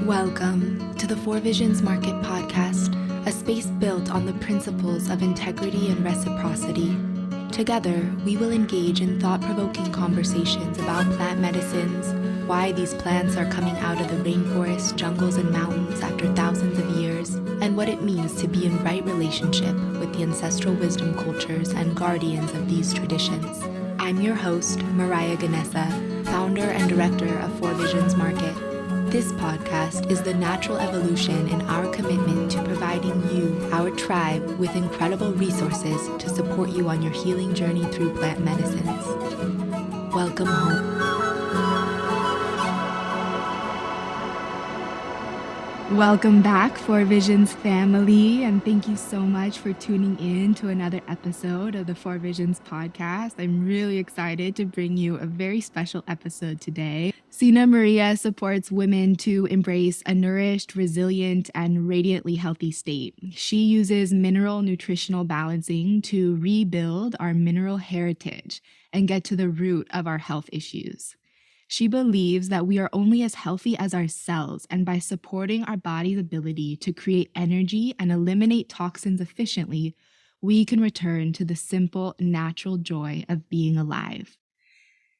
Welcome to the Four Visions Market Podcast, a space built on the principles of integrity and reciprocity. Together, we will engage in thought-provoking conversations about plant medicines, why these plants are coming out of the rainforests, jungles, and mountains after thousands of years, and what it means to be in right relationship with the ancestral wisdom cultures and guardians of these traditions. I'm your host, Mariah Ganessa, founder and director of Four Visions Market. This podcast is the natural evolution in our commitment to providing you, our tribe, with incredible resources to support you on your healing journey through plant medicines. Welcome home. Welcome back, Four Visions family, and thank you so much for tuning in to another episode of the Four Visions podcast. I'm really excited to bring you a very special episode today. Sena Maria supports women to embrace a nourished, resilient, and radiantly healthy state. She uses mineral nutritional balancing to rebuild our mineral heritage and get to the root of our health issues. She believes that we are only as healthy as our cells, and by supporting our body's ability to create energy and eliminate toxins efficiently, we can return to the simple, natural joy of being alive.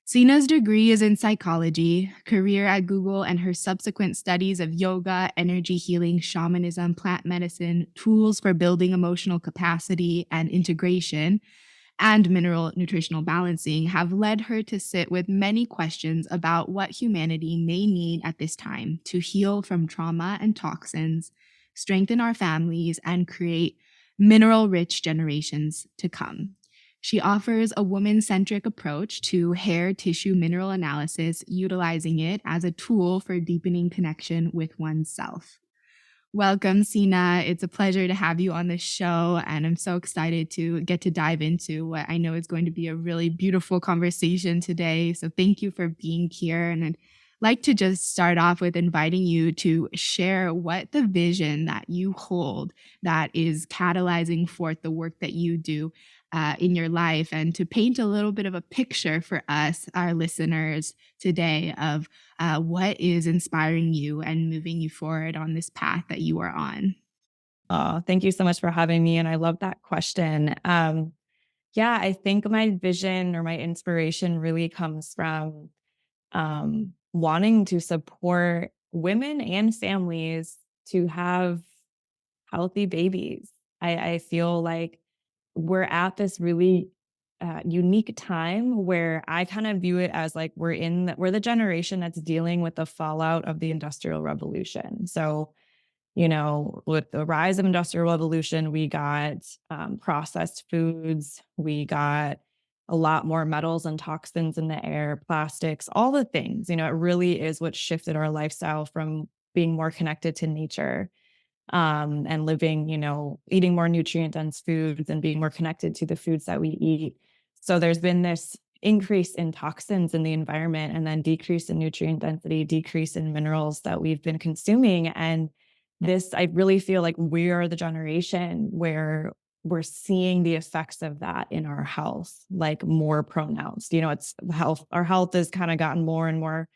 Sena's degree is in psychology, career at Google, and her subsequent studies of yoga, energy healing, shamanism, plant medicine, tools for building emotional capacity and integration, and mineral nutritional balancing have led her to sit with many questions about what humanity may need at this time to heal from trauma and toxins, strengthen our families, and create mineral-rich generations to come. She offers a woman-centric approach to hair tissue mineral analysis, utilizing it as a tool for deepening connection with oneself. Welcome, Sena. It's a pleasure to have you on the show, and I'm so excited to get to dive into what I know is going to be a really beautiful conversation today. So thank you for being here, and I'd like to just start off with inviting you to share what the vision that you hold that is catalyzing forth the work that you do in your life, and to paint a little bit of a picture for us, our listeners today, of what is inspiring you and moving you forward on this path that you are on. Oh, thank you so much for having me. And I love that question. I think my vision or my inspiration really comes from wanting to support women and families to have healthy babies. I feel like we're at this really unique time where I kind of view it as like we're the generation that's dealing with the fallout of the Industrial Revolution. So, with the rise of Industrial Revolution, we got processed foods, we got a lot more metals and toxins in the air, plastics, all the things. It really is what shifted our lifestyle from being more connected to nature and living, eating more nutrient dense foods and being more connected to the foods that we eat. So there's been this increase in toxins in the environment, and then decrease in nutrient density, decrease in minerals that we've been consuming. And I really feel like we are the generation where we're seeing the effects of that in our health, like more pronounced. It's health. Our health has kind of gotten more and more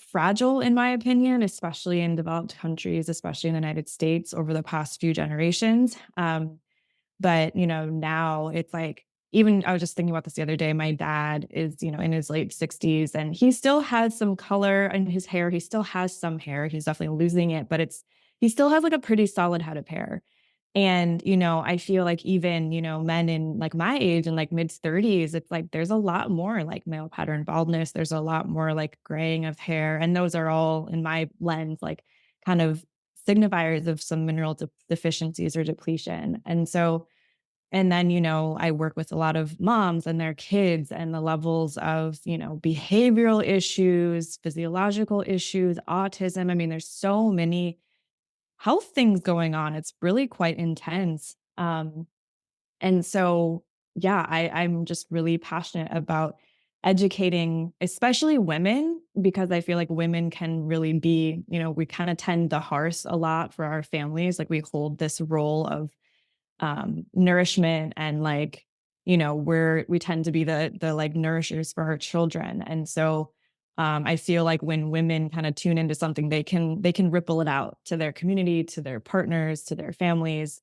fragile, in my opinion, especially in developed countries, especially in the United States over the past few generations. But now it's like, even I was just thinking about this the other day. My dad is, in his late 60s, and he still has some color in his hair. He still has some hair. He's definitely losing it, but he still has like a pretty solid head of hair. And, I feel like even, men in like my age and like mid 30s, it's like there's a lot more like male pattern baldness. There's a lot more like graying of hair. And those are all, in my lens, like kind of signifiers of some mineral deficiencies or depletion. And then, I work with a lot of moms and their kids, and the levels of, behavioral issues, physiological issues, autism. I mean, there's so many health things going on. It's really quite intense. And so, I'm just really passionate about educating, especially women, because I feel like women can really be, we kind of tend the hearth a lot for our families. Like we hold this role of nourishment, and like, we tend to be the like nourishers for our children. And so I feel like when women kind of tune into something, they can ripple it out to their community, to their partners, to their families.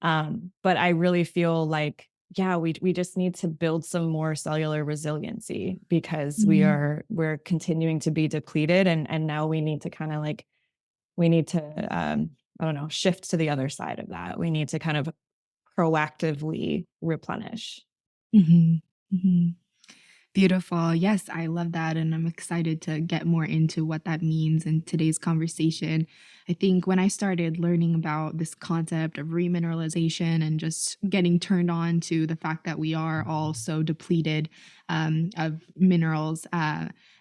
But I really feel like, yeah, we just need to build some more cellular resiliency because Mhm. we're continuing to be depleted, and now we need to kind of like we need to I don't know, shift to the other side of that. We need to kind of proactively replenish. Mhm. Mhm. Beautiful. Yes, I love that. And I'm excited to get more into what that means in today's conversation. I think when I started learning about this concept of remineralization and just getting turned on to the fact that we are all so depleted of minerals,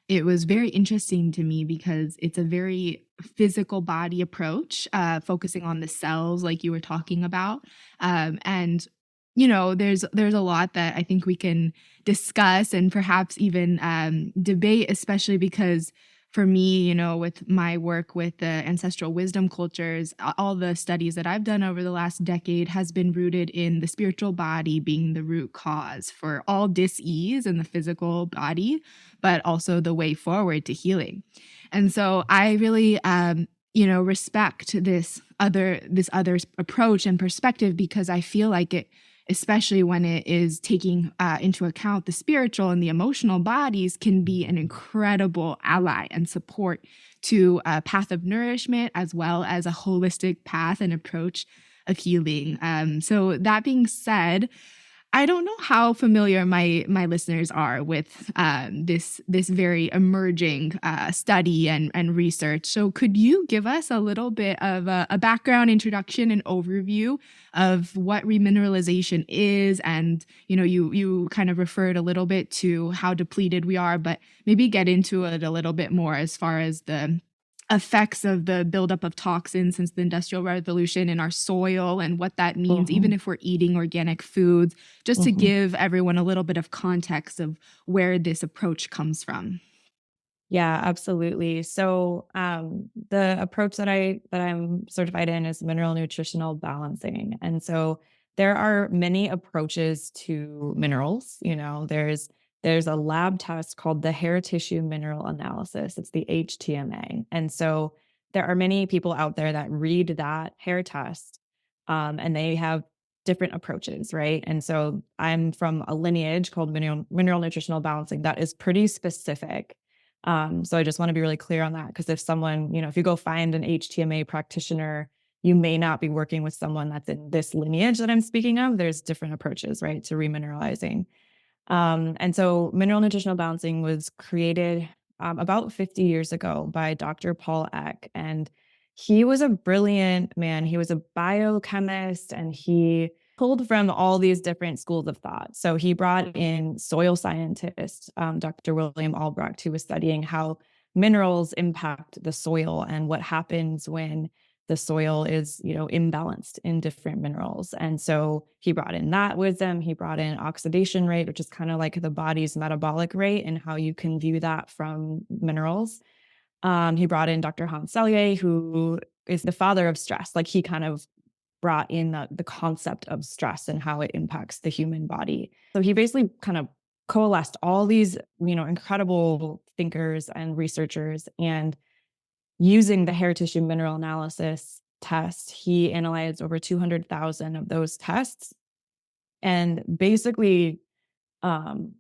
it was very interesting to me because it's a very physical body approach, focusing on the cells, like you were talking about. And there's a lot that I think we can discuss and perhaps even debate, especially because for me, with my work with the ancestral wisdom cultures, all the studies that I've done over the last decade has been rooted in the spiritual body being the root cause for all dis-ease in the physical body, but also the way forward to healing. And so I really respect this other approach and perspective because I feel like it, especially when it is taking into account the spiritual and the emotional bodies, can be an incredible ally and support to a path of nourishment as well as a holistic path and approach of healing. So that being said, I don't know how familiar my listeners are with this very emerging study and research. So, could you give us a little bit of a background introduction and overview of what remineralization is? And you kind of referred a little bit to how depleted we are, but maybe get into it a little bit more as far as the effects of the buildup of toxins since the Industrial Revolution in our soil and what that means, even Mhm, if we're eating organic foods, just to mhm. give everyone a little bit of context of where this approach comes from. Yeah, absolutely. So, the approach that I'm certified in is mineral nutritional balancing, and so there are many approaches to minerals. There's a lab test called the hair tissue mineral analysis. It's the HTMA, and so there are many people out there that read that hair test, and they have different approaches, right? And so I'm from a lineage called mineral nutritional balancing that is pretty specific. So I just want to be really clear on that because if someone, if you go find an HTMA practitioner, you may not be working with someone that's in this lineage that I'm speaking of. There's different approaches, right, to remineralizing. And so mineral nutritional balancing was created about 50 years ago by Dr. Paul Eck. And he was a brilliant man. He was a biochemist and he pulled from all these different schools of thought. So he brought in soil scientist, Dr. William Albrecht, who was studying how minerals impact the soil and what happens when the soil is, imbalanced in different minerals. And so he brought in that wisdom. He brought in oxidation rate, which is kind of like the body's metabolic rate and how you can view that from minerals. He brought in Dr. Hans Selye, who is the father of stress. Like he kind of brought in the concept of stress and how it impacts the human body. So he basically kind of coalesced all these, incredible thinkers and researchers, and using the hair tissue mineral analysis test, he analyzed over 200,000 of those tests and basically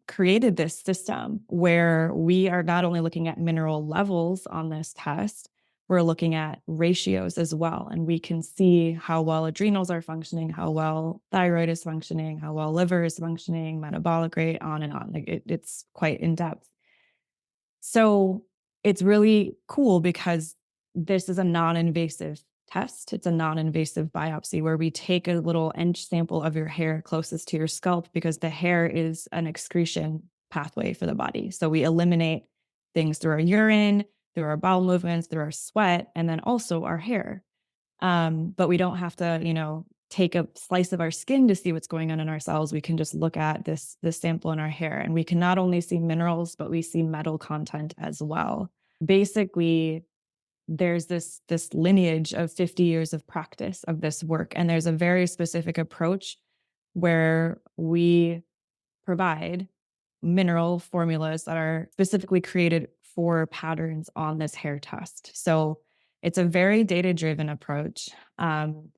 created this system where we are not only looking at mineral levels on this test, we're looking at ratios as well. And we can see how well adrenals are functioning, how well thyroid is functioning, how well liver is functioning, metabolic rate, on and on. Like it's quite in depth. So it's really cool because this is a non-invasive test. It's a non-invasive biopsy where we take a little inch sample of your hair closest to your scalp because the hair is an excretion pathway for the body. So we eliminate things through our urine, through our bowel movements, through our sweat, and then also our hair. But we don't have to, take a slice of our skin to see what's going on in our cells. We can just look at this sample in our hair, and we can not only see minerals, but we see metal content as well. Basically, there's this lineage of 50 years of practice of this work, and there's a very specific approach where we provide mineral formulas that are specifically created 4 patterns on this hair test. So it's a very data-driven approach. And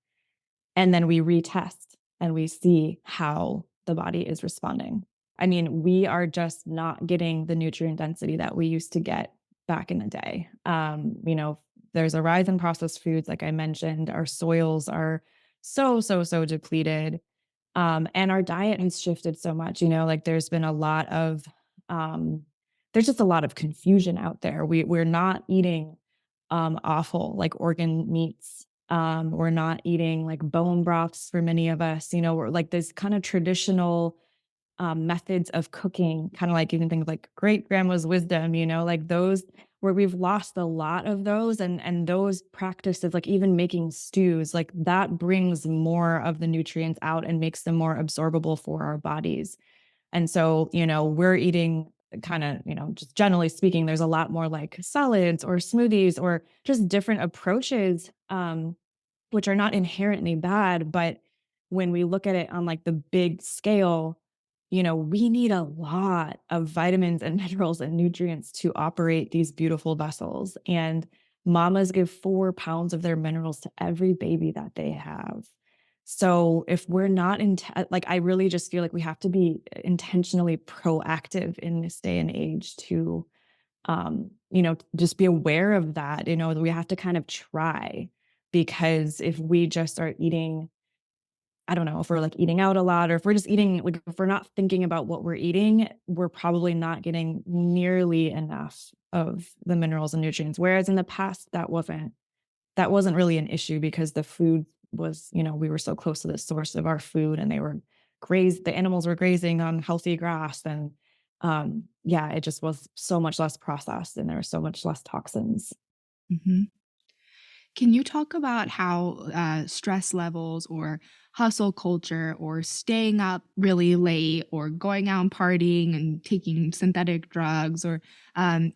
then we retest and we see how the body is responding. I mean, we are just not getting the nutrient density that we used to get back in the day. There's a rise in processed foods, like I mentioned. Our soils are so depleted. And our diet has shifted so much, like there's been a lot of there's just a lot of confusion out there. We're not eating awful like organ meats. We're not eating like bone broths for many of us. We're like this kind of traditional methods of cooking, kind of like even things like great grandma's wisdom, like those where we've lost a lot of those and those practices, like even making stews, like that brings more of the nutrients out and makes them more absorbable for our bodies. And so, we're eating kind of, just generally speaking, there's a lot more like salads or smoothies or just different approaches, which are not inherently bad. But when we look at it on like the big scale, we need a lot of vitamins and minerals and nutrients to operate these beautiful vessels. And mamas give 4 pounds of their minerals to every baby that they have. So if we're not like, I really just feel like we have to be intentionally proactive in this day and age to, just be aware of that, that we have to kind of try, because if we just start eating, I don't know, if we're like eating out a lot, or if we're just eating, like if we're not thinking about what we're eating, we're probably not getting nearly enough of the minerals and nutrients. Whereas in the past, that wasn't really an issue because the food was, we were so close to the source of our food, and the animals were grazing on healthy grass. And yeah, it just was so much less processed and there was so much less toxins. Mhm. Can you talk about how stress levels or hustle culture or staying up really late or going out and partying and taking synthetic drugs or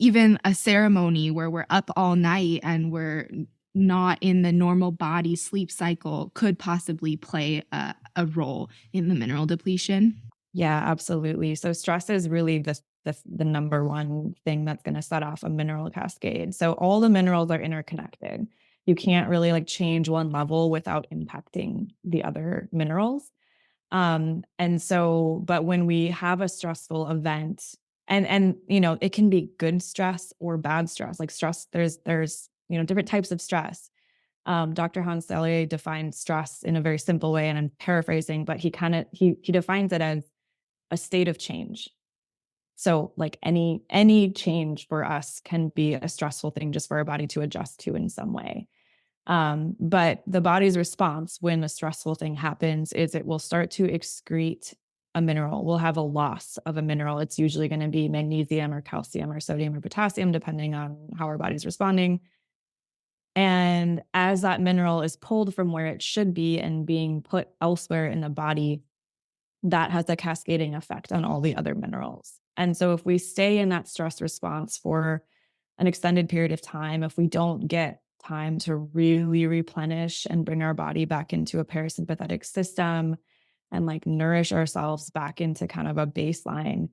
even a ceremony where we're up all night and we're not in the normal body sleep cycle could possibly play a role in the mineral depletion? Yeah, absolutely. So stress is really the number one thing that's going to set off a mineral cascade. So all the minerals are interconnected. You can't really like change one level without impacting the other minerals. And so, but when we have a stressful event, and it can be good stress or bad stress. Like stress, there's different types of stress. Dr. Hans Selye defines stress in a very simple way, and I'm paraphrasing, but he defines it as a state of change. So like any change for us can be a stressful thing just for our body to adjust to in some way. But the body's response when a stressful thing happens is it will start to excrete a mineral. We'll have a loss of a mineral. It's usually going to be magnesium or calcium or sodium or potassium, depending on how our body's responding. And as that mineral is pulled from where it should be and being put elsewhere in the body, that has a cascading effect on all the other minerals. And so if we stay in that stress response for an extended period of time, if we don't get time to really replenish and bring our body back into a parasympathetic system and like nourish ourselves back into kind of a baseline,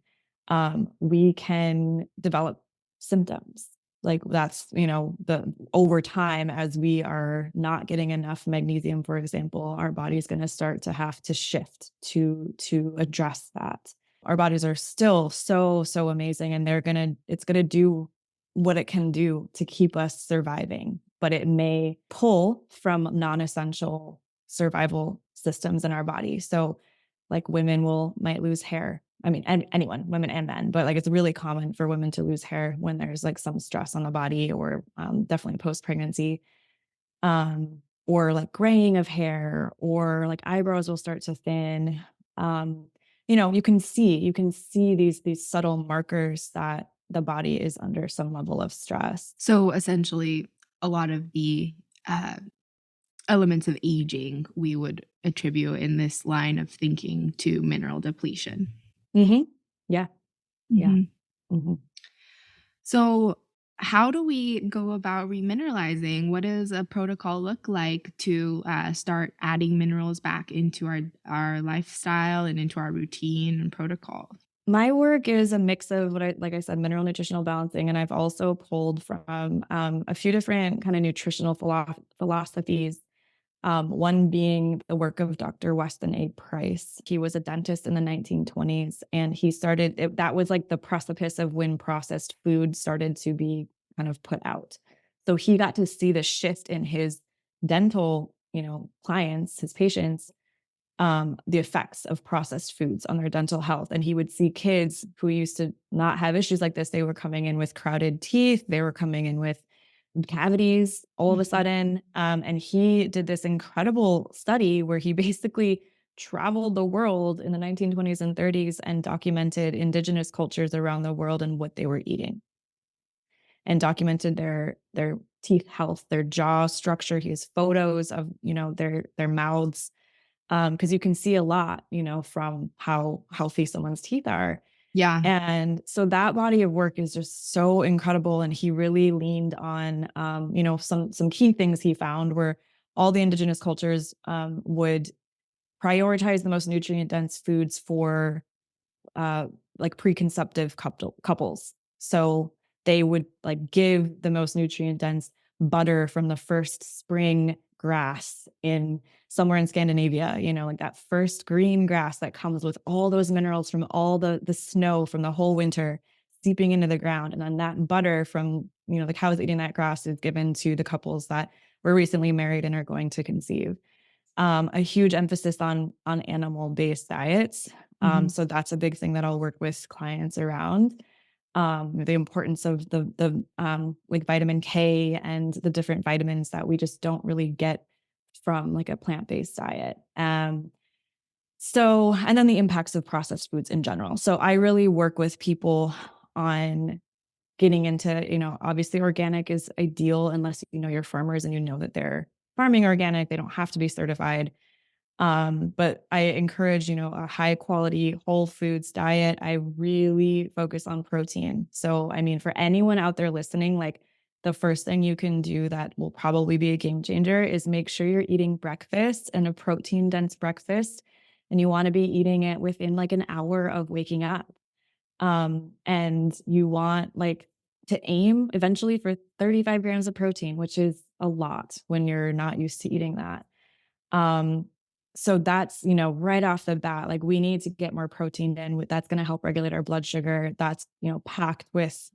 we can develop symptoms. Like that's, the over time, as we are not getting enough magnesium, for example, our body's going to start to have to shift to address that. Our bodies are still so amazing, and it's going to do what it can do to keep us surviving, but it may pull from non-essential survival systems in our body. So like women might lose hair. I mean, anyone, women and men, but like it's really common for women to lose hair when there's like some stress on the body, or definitely post pregnancy, or like graying of hair, or like eyebrows will start to thin. You can see these subtle markers that the body is under some level of stress. So essentially, a lot of the uh, elements of aging we would attribute in this line of thinking to mineral depletion. Hmm. Yeah, yeah. Mhm. Hmm. So, how do we go about remineralizing? What does a protocol look like to start adding minerals back into our lifestyle and into our routine and protocol? My work is a mix of like I said, mineral nutritional balancing, and I've also pulled from a few different kind of nutritional philosophies. One being the work of Dr. Weston A. Price. He was a dentist in the 1920s, and that was like the precipice of when processed food started to be kind of put out. So he got to see the shift in his dental, clients, his patients, the effects of processed foods on their dental health. And he would see kids who used to not have issues like this. They were coming in with crowded teeth, they were coming in with cavities all of a Mhm. sudden. And he did this incredible study where he basically traveled the world in the 1920s and 30s and documented indigenous cultures around the world and what they were eating, and documented their teeth health, their jaw structure. He has photos of, their mouths, because you can see a lot, from how healthy someone's teeth are. Yeah. And so that body of work is just so incredible. And he really leaned on, some key things he found were all the indigenous cultures would prioritize the most nutrient dense foods for uh, like preconceptive couples. So they would like give the most nutrient dense butter from the first spring grass in somewhere in Scandinavia, like that first green grass that comes with all those minerals from all the snow from the whole winter seeping into the ground. And then that butter from, the cows eating that grass is given to the couples that were recently married and are going to conceive. A huge emphasis on animal based diets. Mhm. So that's a big thing that I'll work with clients around. The importance of the like vitamin K and the different vitamins that we just don't really get from like a plant based diet. And then the impacts of processed foods in general. So I really work with people on getting into, obviously organic is ideal unless you know your farmers and you know that they're farming organic. They don't have to be certified. But I encourage, a high quality whole foods diet. I really focus on protein. So, I mean, for anyone out there listening, like the first thing you can do that will probably be a game changer is make sure you're eating breakfast and a protein dense breakfast. And you want to be eating it within like an hour of waking up. And you want like to aim eventually for 35 grams of protein, which is a lot when you're not used to eating that. Um, so that's, right off the bat, like we need to get more protein in. That's going to help regulate our blood sugar. That's, packed with,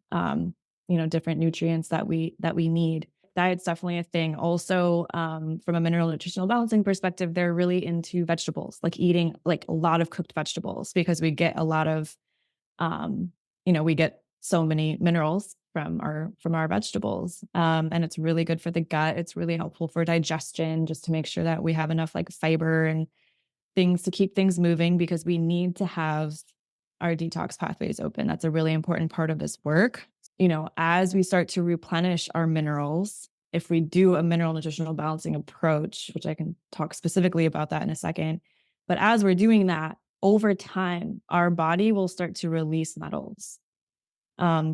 different nutrients that we need. Diet's definitely a thing. Also, from a mineral nutritional balancing perspective, they're really into vegetables, like eating like a lot of cooked vegetables because we get a lot of, um, we get so many minerals from our vegetables, and it's really good for the gut. It's really helpful for digestion, just to make sure that we have enough like fiber and things to keep things moving because we need to have our detox pathways open. That's a really important part of this work. As we start to replenish our minerals, if we do a mineral nutritional balancing approach, which I can talk specifically about that in a second, but as we're doing that, over time, our body will start to release metals,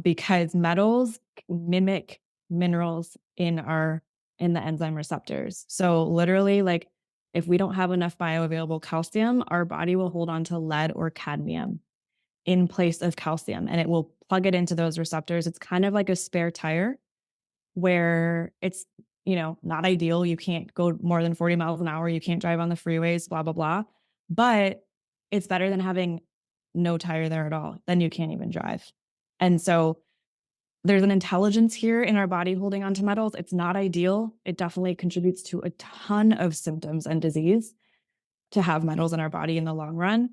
because metals mimic minerals in the enzyme receptors. So literally, like if we don't have enough bioavailable calcium, our body will hold on to lead or cadmium in place of calcium, and it will plug it into those receptors. It's kind of like a spare tire where it's, not ideal. You can't go more than 40 miles an hour. You can't drive on the freeways, blah, blah, blah. But it's better than having no tire there at all. Then you can't even drive. And so there's an intelligence here in our body holding onto metals. It's not ideal. It definitely contributes to a ton of symptoms and disease to have metals in our body in the long run.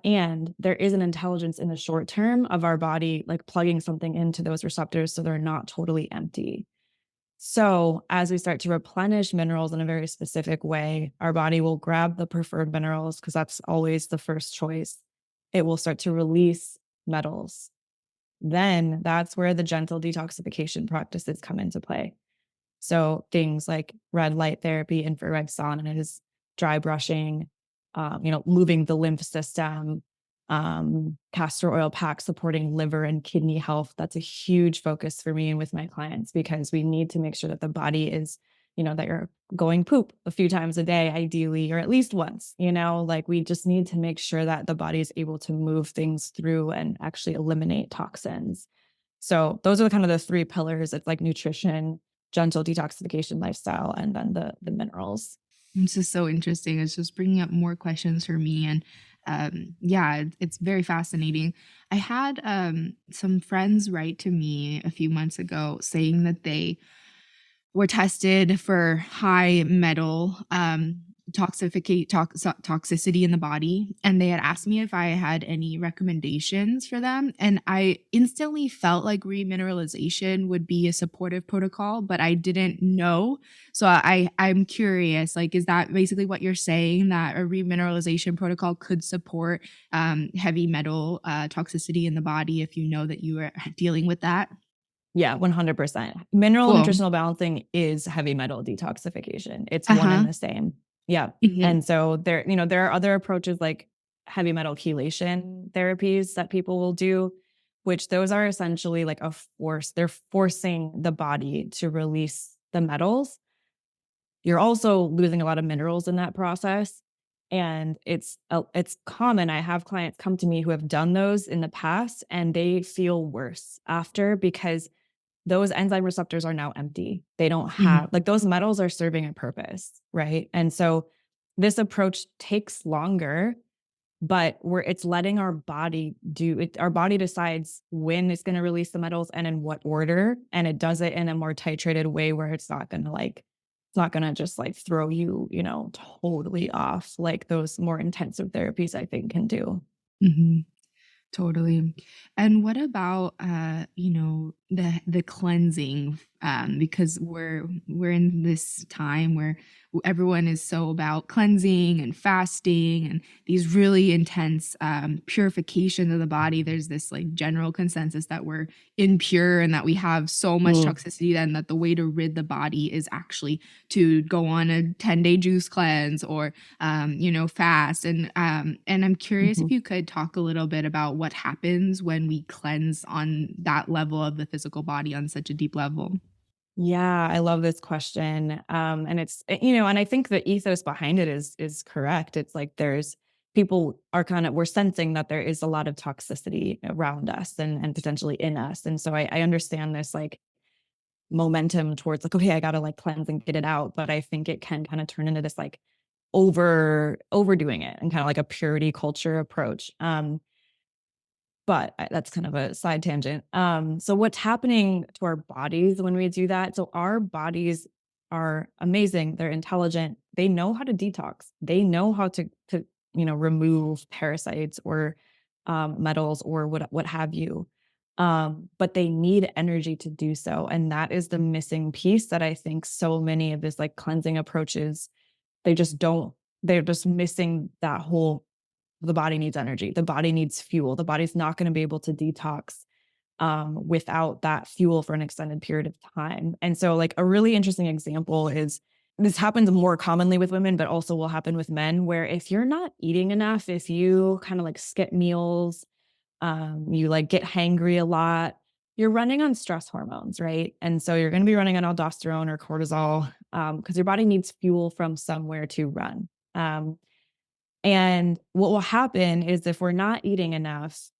And there is an intelligence in the short term of our body, like plugging something into those receptors so they're not totally empty. So, as we start to replenish minerals in a very specific way, our body will grab the preferred minerals because that's always the first choice. It will start to release metals. Then that's where the gentle detoxification practices come into play. So things like red light therapy, infrared saunas, dry brushing, moving the lymph system, castor oil packs supporting liver and kidney health. That's a huge focus for me and with my clients because we need to make sure that the body is, that you're going poop a few times a day, ideally, or at least once, like we just need to make sure that the body is able to move things through and actually eliminate toxins. So those are kind of the three pillars. It's like nutrition, gentle detoxification lifestyle, and then the minerals. This is so interesting. It's just bringing up more questions for me. And yeah, it's very fascinating. I had some friends write to me a few months ago saying that they were tested for high metal toxicity in the body, and they had asked me if I had any recommendations for them, and I instantly felt like remineralization would be a supportive protocol, but I didn't know. So I'm curious, like, is that basically what you're saying, that a remineralization protocol could support heavy metal toxicity in the body if you know that you are dealing with that? Yeah, 100%. Mineral Cool. nutritional balancing is heavy metal detoxification. It's one and Uh-huh. the same. Yeah. Mhm. And so there are other approaches like heavy metal chelation therapies that people will do, which those are essentially like a force. They're forcing the body to release the metals. You're also losing a lot of minerals in that process. And it's common. I have clients come to me who have done those in the past and they feel worse after because those enzyme receptors are now empty. They don't have, Mhm. like, those metals are serving a purpose, right? And so this approach takes longer, but it's letting our body do it. Our body decides when it's going to release the metals and in what order. And it does it in a more titrated way where it's not going to just like throw you, totally off like those more intensive therapies I think can do. Mhm. Totally. And what about the cleansing, because we're in this time where everyone is so about cleansing and fasting and these really intense purification of the body. There's this like general consensus that we're impure and that we have so much Mm, toxicity, then that the way to rid the body is actually to go on a 10-day juice cleanse or fast. And I'm curious if mhm. you could talk a little bit about what happens when we cleanse on that level of the physical body on such a deep level. Yeah, I love this question. And and I think the ethos behind it is correct. It's like people are we're sensing that there is a lot of toxicity around us and potentially in us. And so I understand this like momentum towards like, okay, I gotta like cleanse and get it out. But I think it can kind of turn into this like overdoing it and kind of like a purity culture approach. But that's kind of a side tangent. So what's happening to our bodies when we do that? So our bodies are amazing. They're intelligent. They know how to detox. They know how to remove parasites or metals or what have you. But they need energy to do so, and that is the missing piece that I think so many of this like cleansing approaches they just don't. They're just missing that whole the body needs energy. The body needs fuel. The body's not going to be able to detox without that fuel for an extended period of time. And so, like, a really interesting example is this happens more commonly with women, but also will happen with men, where if you're not eating enough, if you kind of like skip meals, you like get hangry a lot, you're running on stress hormones, right? And so you're going to be running on aldosterone or cortisol because your body needs fuel from somewhere to run. Um, and what will happen is if we're not eating enough,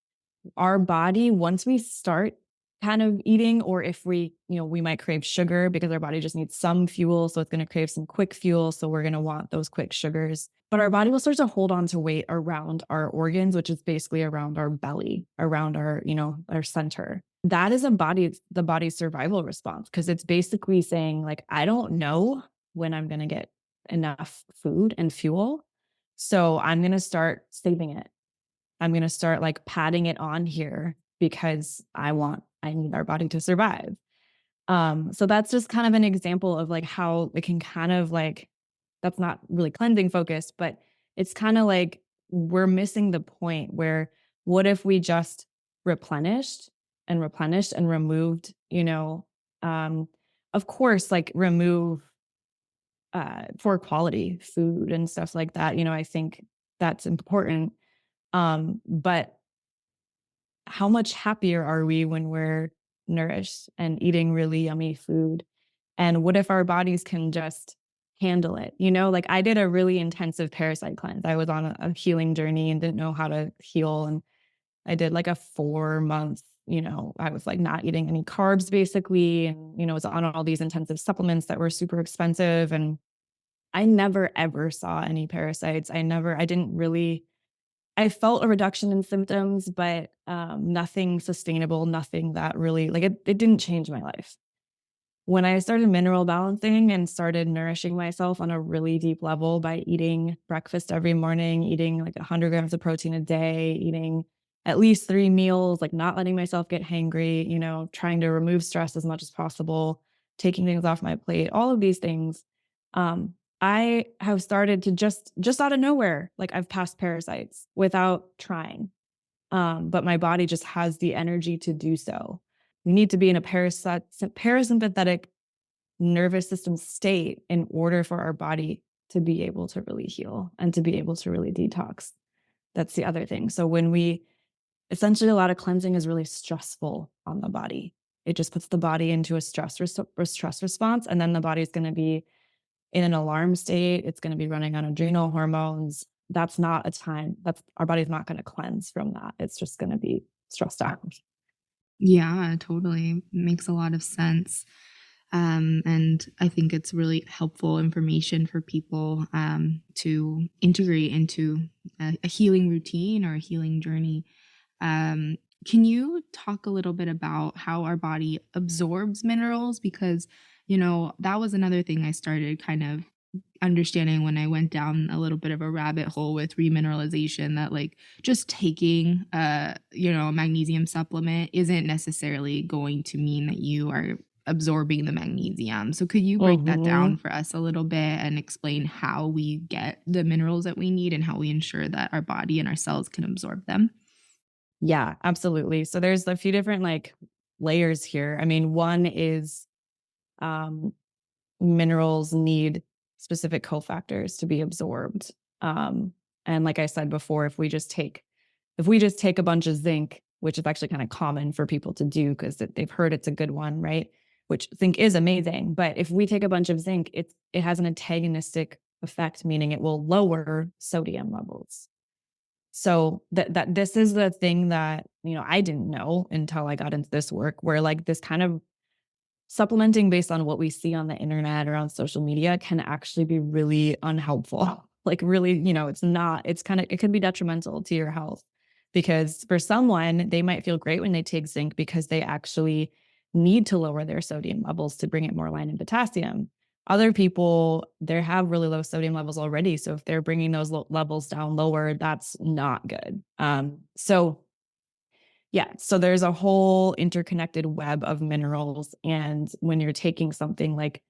our body, once we start kind of eating, or if we might crave sugar because our body just needs some fuel. So it's going to crave some quick fuel. So we're going to want those quick sugars. But our body will start to hold on to weight around our organs, which is basically around our belly, around our center. That is the body's survival response because it's basically saying, like, I don't know when I'm going to get enough food and fuel. So I'm going to start saving it. I'm going to start like padding it on here because I need our body to survive. So that's just kind of an example of like how it can kind of like, that's not really cleansing focused, but it's kind of like we're missing the point where what if we just replenished and removed, um, of course, like remove poor quality food and stuff like that. I think that's important. But how much happier are we when we're nourished and eating really yummy food And what if our bodies can just handle it? Like I did a really intensive parasite cleanse. I was on a healing journey and didn't know how to heal. And I did like a 4 month, I was like not eating any carbs basically. And, was on all these intensive supplements that were super expensive. And I never ever saw any parasites. I didn't really, I felt a reduction in symptoms, but nothing sustainable, nothing that really, like it didn't change my life. When I started mineral balancing and started nourishing myself on a really deep level by eating breakfast every morning, eating like 100 grams of protein a day, eating at least 3 meals, like not letting myself get hangry, trying to remove stress as much as possible, taking things off my plate, all of these things. I have started to just out of nowhere, like I've passed parasites without trying. But my body just has the energy to do so. We need to be in a parasympathetic nervous system state in order for our body to be able to really heal and to be able to really detox. That's the other thing. So essentially a lot of cleansing is really stressful on the body. It just puts the body into a stress response, and then the body is going to be in an alarm state. It's going to be running on adrenal hormones. That's not a time that's our body's not going to cleanse from that. It's just going to be stressed out. Yeah, totally. Makes a lot of sense. And I think it's really helpful information for people to integrate into a healing routine or a healing journey. Um, can you talk a little bit about how our body absorbs minerals? Because, that was another thing I started kind of understanding when I went down a little bit of a rabbit hole with remineralization, that like just taking a magnesium supplement isn't necessarily going to mean that you are absorbing the magnesium. So could you break that Mm-hmm. down for us a little bit and explain how we get the minerals that we need and how we ensure that our body and our cells can absorb them? Yeah, absolutely. So there's a few different like layers here. I mean, one is um, minerals need specific cofactors to be absorbed. Um, and like I said before, if we just take a bunch of zinc, which is actually kind of common for people to do because they've heard it's a good one, right? Which zinc is amazing, but if we take a bunch of zinc, it has an antagonistic effect, meaning it will lower sodium levels. So that this is the thing that I didn't know until I got into this work, where like this kind of supplementing based on what we see on the internet or on social media can actually be really unhelpful. Like really, it could be detrimental to your health, because for someone, they might feel great when they take zinc because they actually need to lower their sodium levels to bring it more aligned in potassium. Other people, they have really low sodium levels already. So if they're bringing those levels down lower, that's not good. So there's a whole interconnected web of minerals. And when you're taking something like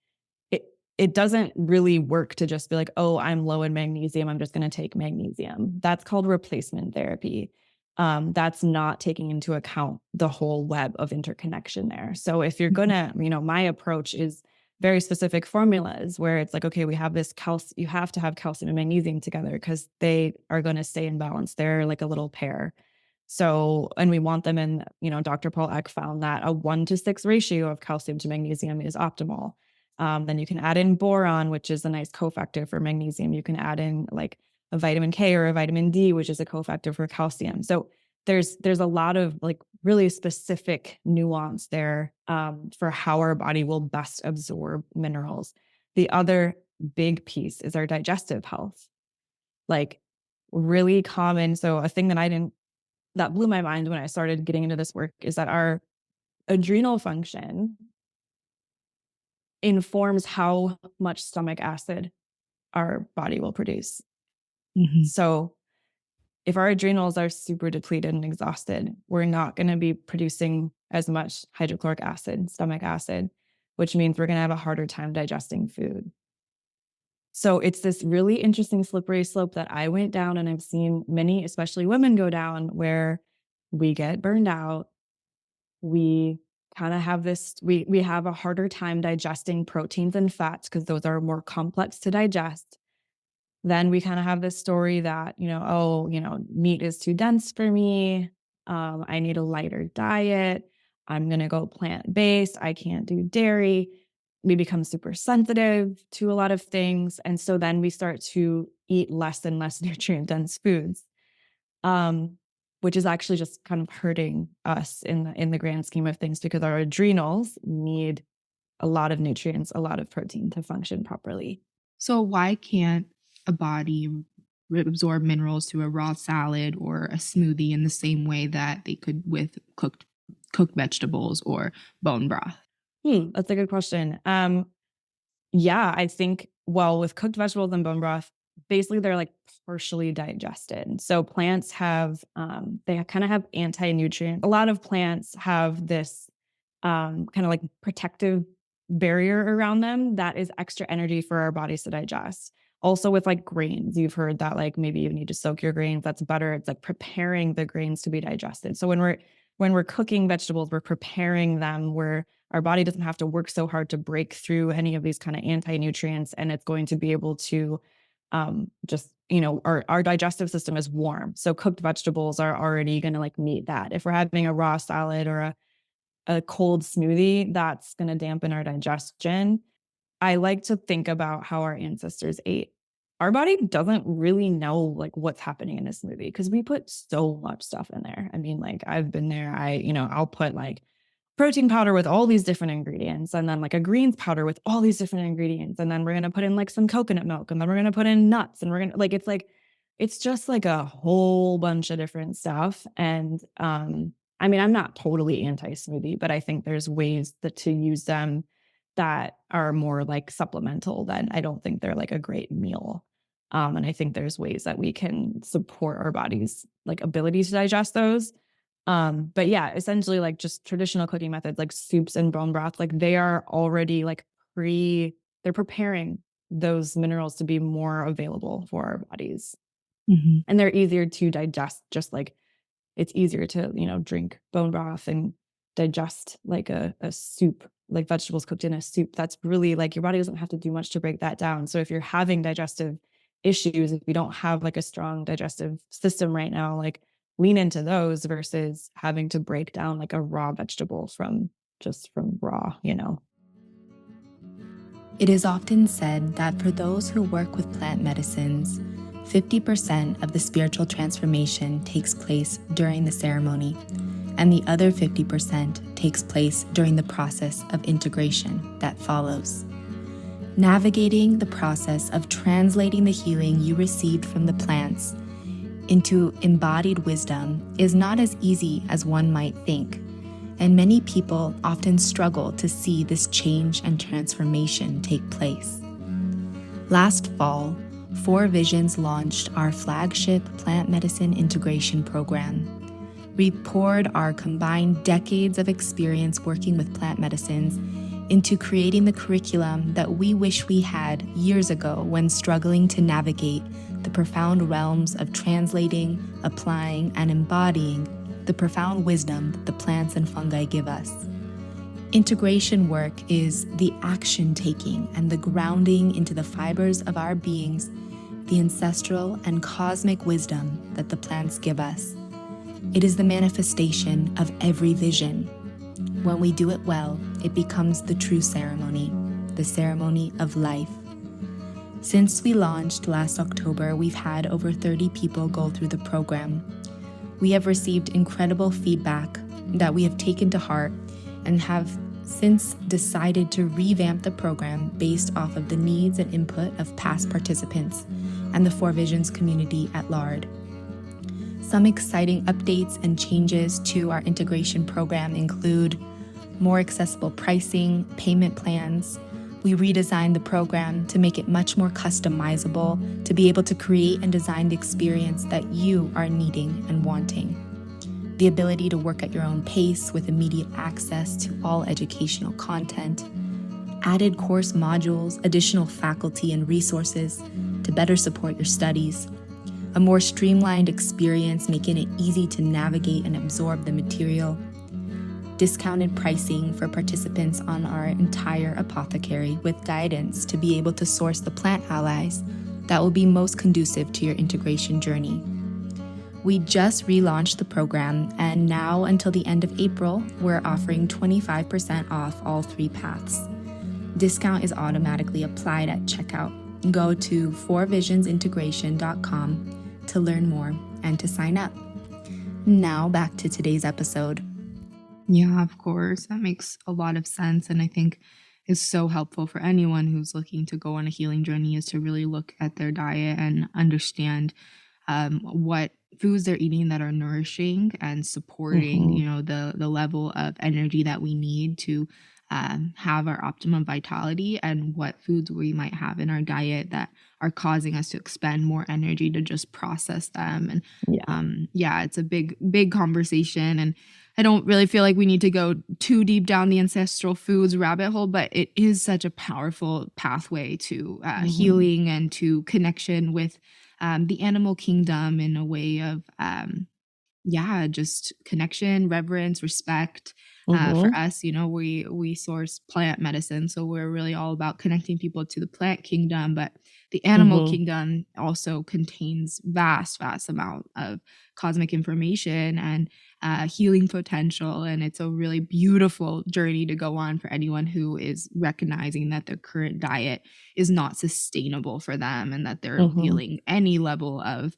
it, it doesn't really work to just be like, oh, I'm low in magnesium, I'm just going to take magnesium. That's called replacement therapy. That's not taking into account the whole web of interconnection there. So if you're going to, my approach is very specific formulas where it's like, okay, we have this calcium, you have to have calcium and magnesium together because they are going to stay in balance. They're like a little pair. So, and we want them in, Dr. Paul Eck found that a 1-to-6 ratio of calcium to magnesium is optimal. Then you can add in boron, which is a nice cofactor for magnesium. You can add in like a vitamin K or a vitamin D, which is a cofactor for calcium. So there's a lot of like really specific nuance there for how our body will best absorb minerals. The other big piece is our digestive health. Like really common. So a thing that blew my mind when I started getting into this work is that our adrenal function informs how much stomach acid our body will produce. Mhm. So if our adrenals are super depleted and exhausted, we're not going to be producing as much hydrochloric acid, stomach acid, which means we're going to have a harder time digesting food. So it's this really interesting slippery slope that I went down, and I've seen many, especially women, go down, where we get burned out. We kind of have we have a harder time digesting proteins and fats because those are more complex to digest. Then we kind of have this story that, meat is too dense for me. I need a lighter diet. I'm going to go plant-based. I can't do dairy. we become super sensitive to a lot of things. And so then we start to eat less and less nutrient dense foods, um, which is actually just kind of hurting us in the grand scheme of things, because our adrenals need a lot of nutrients, a lot of protein to function properly. So why can't a body absorb minerals through a raw salad or a smoothie in the same way that they could with cooked vegetables or bone broth? That's a good question. Yeah, I think, well, with cooked vegetables and bone broth, basically they're like partially digested. So plants have, they kind of have anti-nutrient. A lot of plants have this kind of like protective barrier around them that is extra energy for our bodies to digest. Also with like grains, you've heard that like maybe you need to soak your grains. That's better. It's like preparing the grains to be digested. So when we're cooking vegetables, we're preparing them where our body doesn't have to work so hard to break through any of these kind of anti-nutrients, and it's going to be able to just, our digestive system is warm. So cooked vegetables are already going to like meet that. If we're having a raw salad or a cold smoothie, that's going to dampen our digestion. I like to think about how our ancestors ate. Our body doesn't really know like what's happening in a smoothie because we put so much stuff in there. I mean, like I've been there. I'll put like protein powder with all these different ingredients, and then like a greens powder with all these different ingredients. And then we're going to put in like some coconut milk, and then we're going to put in nuts, and we're going to it's just like a whole bunch of different stuff. And, I mean, I'm not totally anti smoothie, but I think there's ways to use them that are more like supplemental. That I don't think they're like a great meal. And I think there's ways that we can support our body's like ability to digest those. But yeah, essentially like just traditional cooking methods like soups and bone broth, like they are already like they're preparing those minerals to be more available for our bodies. Mhm. And they're easier to digest, just like it's easier to, drink bone broth and digest like a soup, like vegetables cooked in a soup. That's really like your body doesn't have to do much to break that down. So if you're having digestive issues, if you don't have like a strong digestive system right now, like lean into those versus having to break down like a raw vegetable from raw. It is often said that for those who work with plant medicines, 50% of the spiritual transformation takes place during the ceremony, and the other 50% takes place during the process of integration that follows. Navigating the process of translating the healing you received from the plants into embodied wisdom is not as easy as one might think, and many people often struggle to see this change and transformation take place. Last fall, 4 Visions launched our flagship plant medicine integration program. We poured our combined decades of experience working with plant medicines into creating the curriculum that we wish we had years ago when struggling to navigate the profound realms of translating, applying, and embodying the profound wisdom that the plants and fungi give us. Integration work is the action taking and the grounding into the fibers of our beings, the ancestral and cosmic wisdom that the plants give us. It is the manifestation of every vision. When we do it well, it becomes the true ceremony, the ceremony of life. Since we launched last October, we've had over 30 people go through the program. We have received incredible feedback that we have taken to heart and have since decided to revamp the program based off of the needs and input of past participants and the 4 Visions community at large. Some exciting updates and changes to our integration program include more accessible pricing, payment plans. We redesigned the program to make it much more customizable, to be able to create and design the experience that you are needing and wanting. The ability to work at your own pace with immediate access to all educational content. Added course modules, additional faculty and resources to better support your studies. A more streamlined experience, making it easy to navigate and absorb the material. Discounted pricing for participants on our entire apothecary with guidance to be able to source the plant allies that will be most conducive to your integration journey. We just relaunched the program, and now until the end of April, we're offering 25% off all 3 paths. Discount is automatically applied at checkout. Go to fourvisionsintegration.com to learn more and to sign up. Now back to today's episode. Yeah, of course. That makes a lot of sense. And I think is so helpful for anyone who's looking to go on a healing journey is to really look at their diet and understand what foods they're eating that are nourishing and supporting, Mhm. the level of energy that we need to have our optimum vitality, and what foods we might have in our diet that are causing us to expend more energy to just process them. And Yeah. yeah, it's a big conversation, and I don't really feel like we need to go too deep down the ancestral foods rabbit hole, but it is such a powerful pathway to Mhm. healing and to connection with the animal kingdom in a way of yeah, just connection, reverence, respect. For Mhm. us, we source plant medicine, so we're really all about connecting people to the plant kingdom. But the animal Mhm. kingdom also contains vast amount of cosmic information and healing potential, and it's a really beautiful journey to go on for anyone who is recognizing that their current diet is not sustainable for them, and that they're Mhm. feeling any level of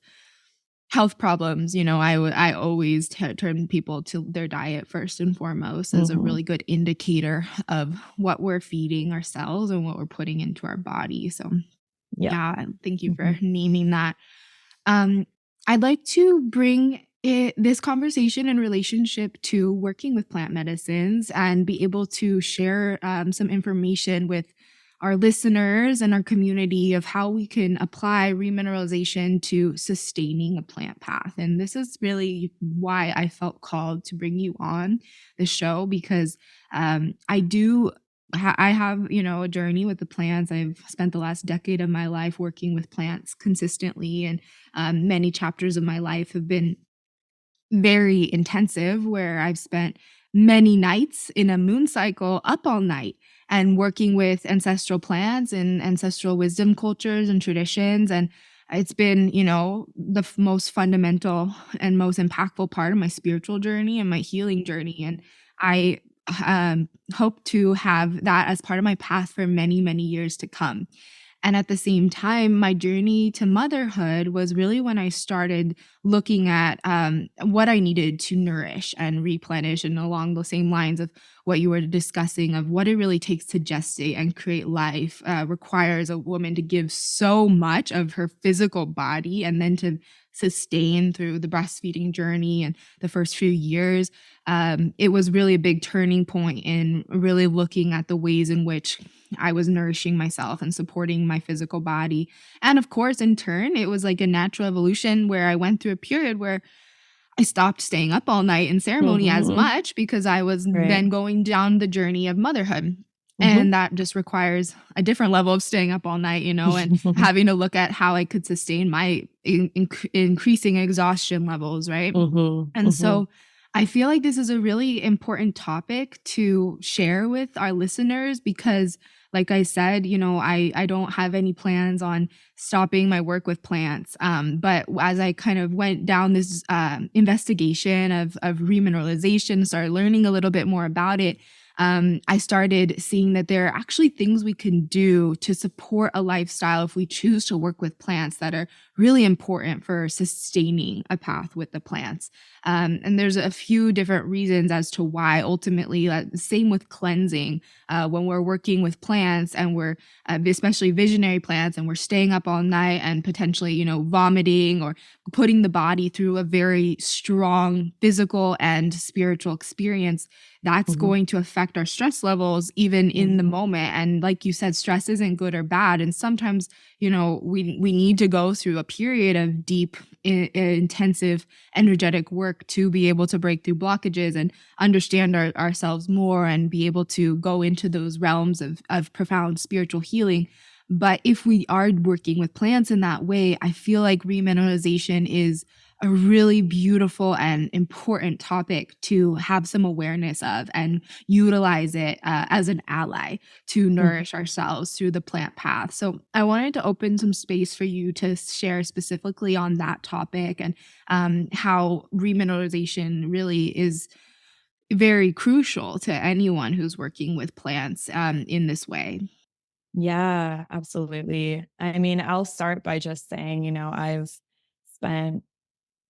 health problems. I always turn people to their diet first and foremost as a Mhm. really good indicator of what we're feeding ourselves and what we're putting into our body. So, Yep. yeah, thank you for Mhm. naming that. Um, I'd like to bring this conversation in relationship to working with plant medicines and be able to share some information with our listeners and our community of how we can apply remineralization to sustaining a plant path. And this is really why I felt called to bring you on the show, because I have, a journey with the plants. I've spent the last decade of my life working with plants consistently, and many chapters of my life have been very intensive, where I've spent many nights in a moon cycle up all night and working with ancestral plants and ancestral wisdom cultures and traditions. And it's been, the most fundamental and most impactful part of my spiritual journey and my healing journey. And I hope to have that as part of my path for many years to come. And at the same time, my journey to motherhood was really when I started looking at what I needed to nourish and replenish, and along the same lines of what you were discussing, of what it really takes to gestate and create life, requires a woman to give so much of her physical body, and then to sustain through the breastfeeding journey and the first few years. It was really a big turning point in really looking at the ways in which I was nourishing myself and supporting my physical body. And of course, in turn, it was like a natural evolution where I went through a period where I stopped staying up all night in ceremony as Mhm. much, because I was Right. then going down the journey of motherhood. And Mhm. that just requires a different level of staying up all night, and having to look at how I could sustain my increasing exhaustion levels, right? Mhm. And Mhm. so I feel like this is a really important topic to share with our listeners, because like I said, I don't have any plans on stopping my work with plants. But as I kind of went down this investigation of remineralization, started learning a little bit more about it, I started seeing that there are actually things we can do to support a lifestyle if we choose to work with plants, that are really important for sustaining a path with the plants. And there's a few different reasons as to why ultimately, same with cleansing. When we're working with plants and we're, especially visionary plants, and we're staying up all night and potentially, vomiting or putting the body through a very strong physical and spiritual experience, that's Mhm. going to affect our stress levels even in the Mhm. moment. And like you said, stress isn't good or bad. And sometimes, we need to go through a period of deep, intensive, energetic work to be able to break through blockages and understand ourselves more, and be able to go into those realms of profound spiritual healing. But if we are working with plants in that way, I feel like remineralization is a really beautiful and important topic to have some awareness of, and utilize it as an ally to Mhm. nourish ourselves through the plant path. So I wanted to open some space for you to share specifically on that topic, and how remineralization really very crucial to anyone who's working with plants in this way. Yeah, absolutely. I mean, I'll start by just saying, I've spent,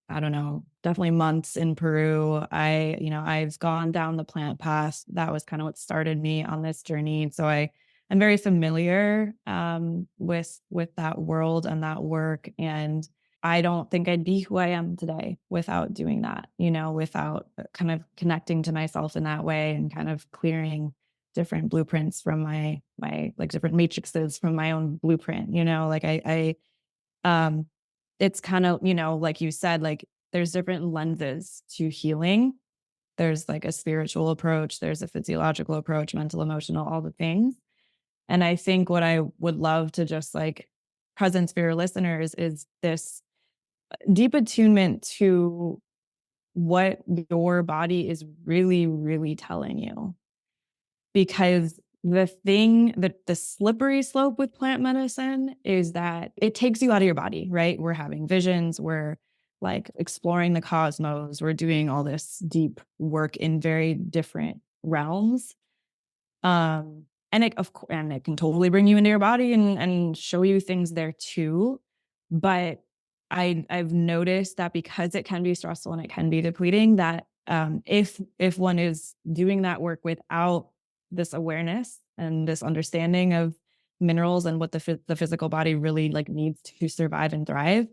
I don't know, definitely months in Peru. I've gone down the plant path. That was kind of what started me on this journey. So I'm very familiar with that world and that work. And I don't think I'd be who I am today without doing that, without kind of connecting to myself in that way and kind of clearing different blueprints from my like different matrices from my own blueprint, like um it's kind of, like you said, like there's different lenses to healing. There's like a spiritual approach, there's a physiological approach, mental, emotional, all the things. And I think what I would love to just like present for your listeners is this deep attunement to what your body is really, really telling you. Because the slippery slope with plant medicine is that it takes you out of your body, right? We're having visions, we're like exploring the cosmos, we're doing all this deep work in very different realms. And it can totally bring you into your body and show you things there too. But I've noticed that because it can be stressful and it can be depleting, that if one is doing that work without this awareness and this understanding of minerals and what the physical body really like needs to survive and thrive,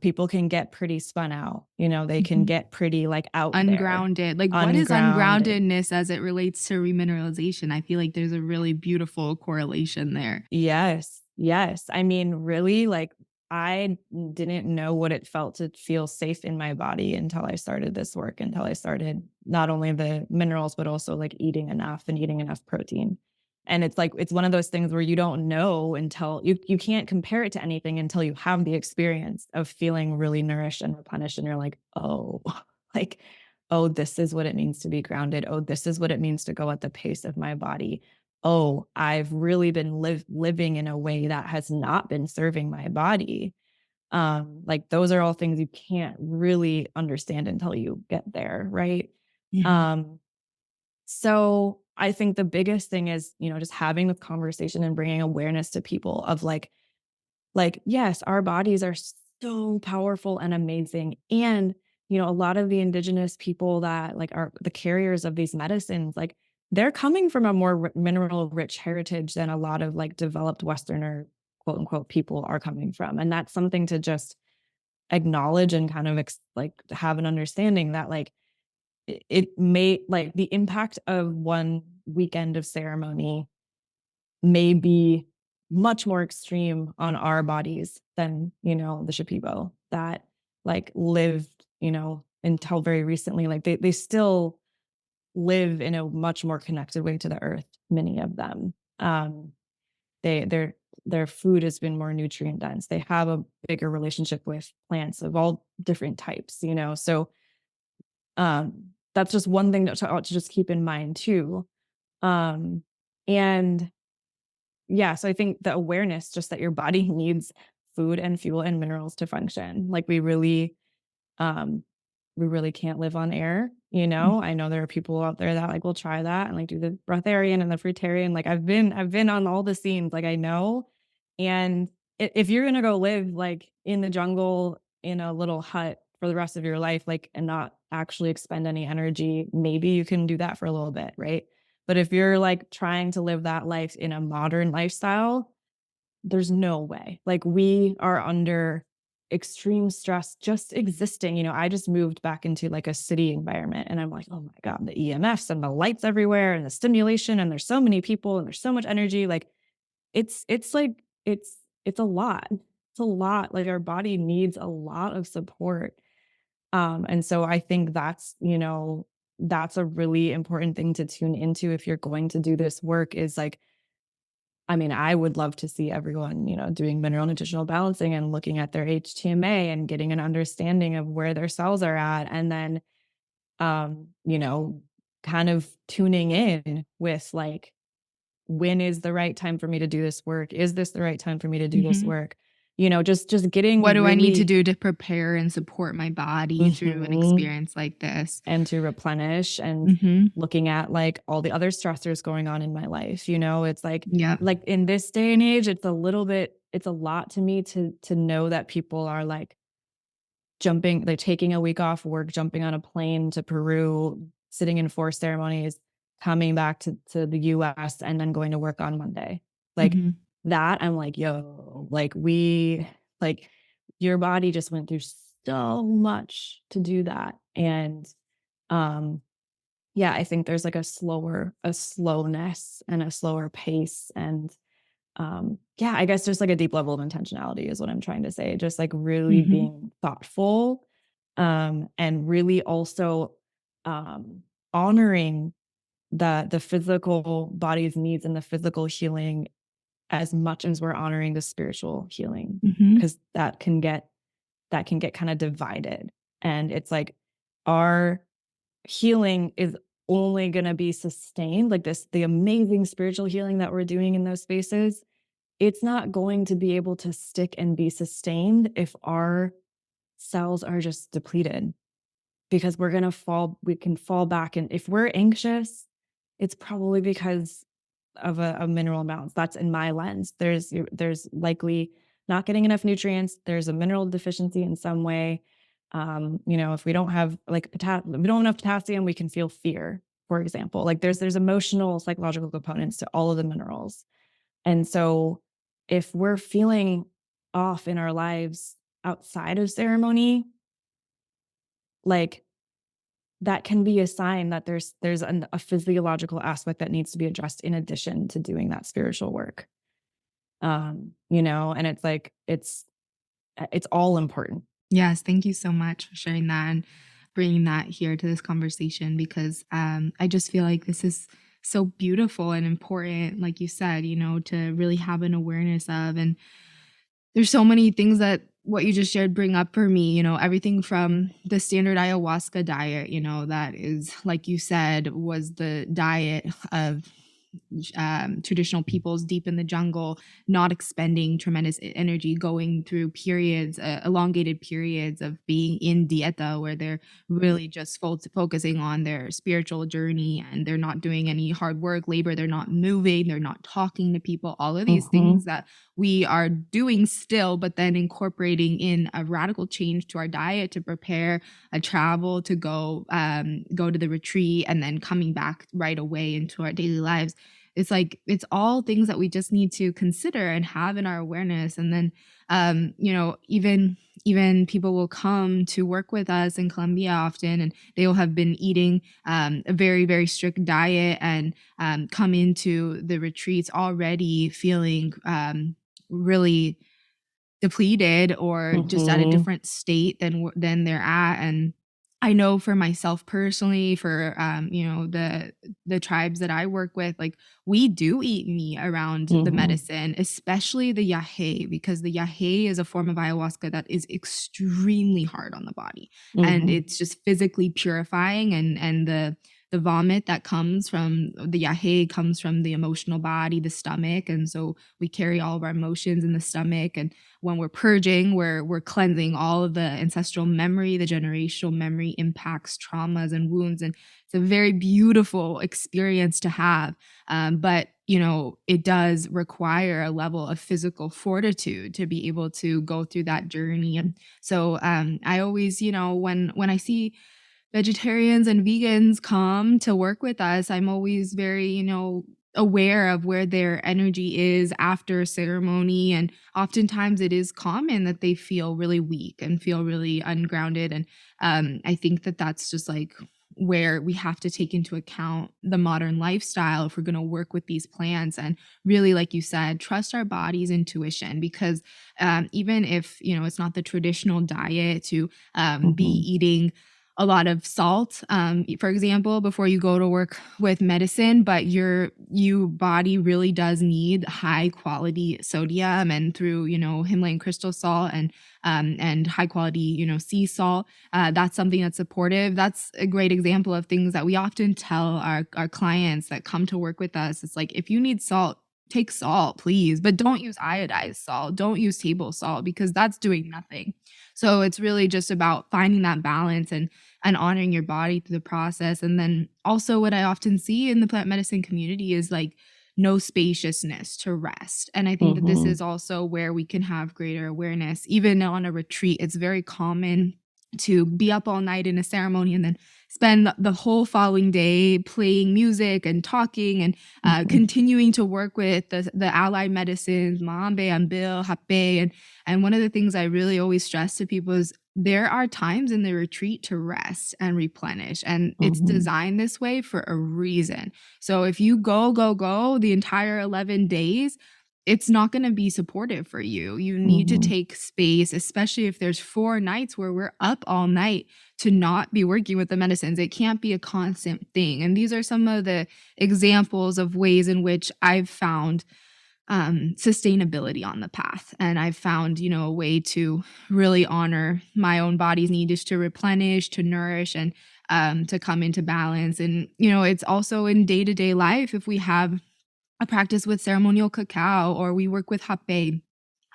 people can get pretty spun out. They can Mhm. get pretty like out there, Ungrounded. Like, what is ungrounded. ungroundedness as it relates to remineralization? I feel like there's a really beautiful correlation there. Yes, yes. I mean, really, like, I didn't know what it felt to feel safe in my body until I started this work, until I started not only the minerals, but also like eating enough and eating enough protein. And it's like it's one of those things where you don't know until you can't compare it to anything until you have the experience of feeling really nourished and replenished. And you're like, oh, like, oh, this is what it means to be grounded. Oh, this is what it means to go at the pace of my body. Oh, I've really been living in a way that has not been serving my body. Like those are all things you can't really understand until you get there, right? Mhm. Um, so I think the biggest thing is, just having the conversation and bringing awareness to people of like, yes, our bodies are so powerful and amazing. And, a lot of the indigenous people that like are the carriers of these medicines, like they're coming from a more mineral rich heritage than a lot of like developed Westerner quote unquote people are coming from. And that's something to just acknowledge and kind of like have an understanding that like it may like the impact of one weekend of ceremony may be much more extreme on our bodies than, the Shipibo that like lived, until very recently. Like they still live in a much more connected way to the earth, many of them. They their food has been more nutrient dense. They have a bigger relationship with plants of all different types, So that's just one thing to just keep in mind too. Um, and Yeah, so I think the awareness just that your body needs food and fuel and minerals to function. Like um we really can't live on air, I know there are people out there that like will try that and like do the breatharian and the fruitarian. Like I've been on all the scenes, like I know. And if you're going to go live like in the jungle in a little hut for the rest of your life, like and not actually expend any energy, maybe you can do that for a little bit, right? But if you're like trying to live that life in a modern lifestyle, there's no way. Like we are under extreme stress just existing. I just moved back into like a city environment and I'm like, oh my God, the EMFs and the lights everywhere and the stimulation and there's so many people and there's so much energy. Like it's like it's a lot. It's a lot. Like our body needs a lot of support. And so I think that's a really important thing to tune into if you're going to do this work is like, I mean, I would love to see everyone, doing mineral nutritional balancing and looking at their HTMA and getting an understanding of where their cells are at. And then, um, you know, kind of tuning in with like, when is the right time for me to do this work? Is this the right time for me to do this Mhm. work? just What getting do I need to really do to prepare and support my body through an Mhm. experience like this? and to replenish and Mhm. looking at like all the other stressors going on in my life. It's Yep. like in this day and age, it's a lot to me to know that people are like jumping, like taking a week off work, jumping on a plane to Peru, sitting in 4 ceremonies, coming back to the US and then going to work on Monday. Like Mhm. that, I'm like, yo, like your body just went through so much to do that. And um yeah, I think there's like a slowness and a slower pace. And yeah, I guess just like a deep level of intentionality is what I'm trying to say. Just like really Mhm. being thoughtful, and really also um honoring the physical body's needs and the physical healing as much as we're honoring the spiritual healing, Mhm. because that can get kind of divided. And it's like our healing is only going to be sustained, like the amazing spiritual healing that we're doing in those spaces, it's not going to be able to stick and be sustained if our cells are just depleted, because we can fall back. And if we're anxious, it's probably because of a mineral imbalance. That's in my lens. There's likely not getting enough nutrients. There's a mineral deficiency in some way. If we don't have like we don't have enough potassium, we can feel fear, for example. Like there's emotional, psychological components to all of the minerals. And so if we're feeling off in our lives outside of ceremony, like that can be a sign that a physiological aspect that needs to be addressed in addition to doing that spiritual work. And it's like it's all important. Yes, thank you so much for sharing that and bringing that here to this conversation because I just feel like this is so beautiful and important, like you said, to really have an awareness of. And there's so many things that what you just shared bring up for me, everything from the standard ayahuasca diet, that is, like you said, was the diet of traditional peoples deep in the jungle, not expending tremendous energy, going through periods, elongated periods of being in dieta, where they're really just focusing on their spiritual journey and they're not doing any hard work, labor, they're not moving, they're not talking to people, all of these things Mhm. that we are doing still, but then incorporating in a radical change to our diet to prepare a travel to go to the retreat and then coming back right away into our daily lives. It's like it's all things that we just need to consider and have in our awareness. And then even people will come to work with us in Colombia often, and they will have been eating a very, very strict diet and come into the retreats already feeling really depleted or just at a Mhm. different state than they're at. And I know for myself personally, for the tribes that I work with, like we do eat meat around the Mhm. medicine, especially the yahe, because the yahe is a form of ayahuasca that is extremely hard on the body, and Mhm. it's just physically purifying. And the vomit that comes from the yahe comes from the emotional body, the stomach, and so we carry all of our emotions in the stomach. And when we're purging, we're cleansing all of the ancestral memory, the generational memory impacts, traumas, and wounds. And it's a very beautiful experience to have. But it does require a level of physical fortitude to be able to go through that journey. And so I always, when I see vegetarians and vegans come to work with us, I'm always very, aware of where their energy is after ceremony. And oftentimes it is common that they feel really weak and feel really ungrounded. And I think that that's just like where we have to take into account the modern lifestyle if we're going to work with these plants and really, like you said, trust our body's intuition. Because even if it's not the traditional diet to be Mhm. eating a lot of salt, for example, before you go to work with medicine, but you body really does need high quality sodium, and through Himalayan crystal salt and high quality sea salt. That's something that's supportive. That's a great example of things that we often tell our clients that come to work with us. It's like, if you need salt, take salt, please, but don't use iodized salt. Don't use table salt because that's doing nothing. So it's really just about finding that balance and honoring your body through the process. And then also what I often see in the plant medicine community is like no spaciousness to rest. And I think that this Mhm. is also where we can have greater awareness. Even on a retreat, it's very common to be up all night in a ceremony and then spend the whole following day playing music and talking and Mhm. continuing to work with the allied medicines, maambe and bil, hape. And one of the things I really always stress to people is there are times in the retreat to rest and replenish. And it's Mhm. designed this way for a reason. So if you go the entire 11 days, it's not going to be supportive for you. You need to Mhm. take space, especially if there's 4 nights where we're up all night to not be working with the medicines. It can't be a constant thing. And these are some of the examples of ways in which I've found sustainability on the path. And I've found, a way to really honor my own body's need just to replenish, to nourish, and to come into balance. And, it's also in day to day life. If we have a practice with ceremonial cacao or we work with hape,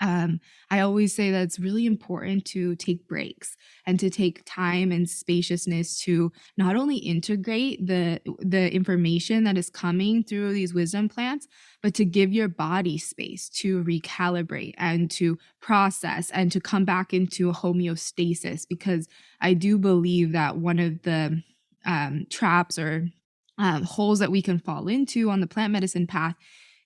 um, I always say that it's really important to take breaks and to take time and spaciousness to not only integrate the information that is coming through these wisdom plants, but to give your body space to recalibrate and to process and to come back into a homeostasis. Because I do believe that one of the traps or holes that we can fall into on the plant medicine path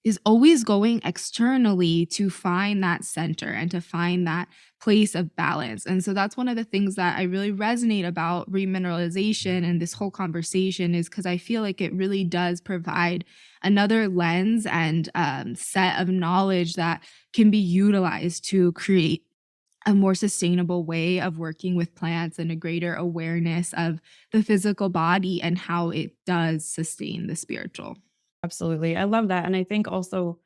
is always going externally to find that center and to find that place of balance. And so that's one of the things that I really resonate about remineralization and this whole conversation is because I feel like it really does provide another lens and set of knowledge that can be utilized to create a more sustainable way of working with plants and a greater awareness of the physical body and how it does sustain the spiritual. Absolutely. I love that. And I think also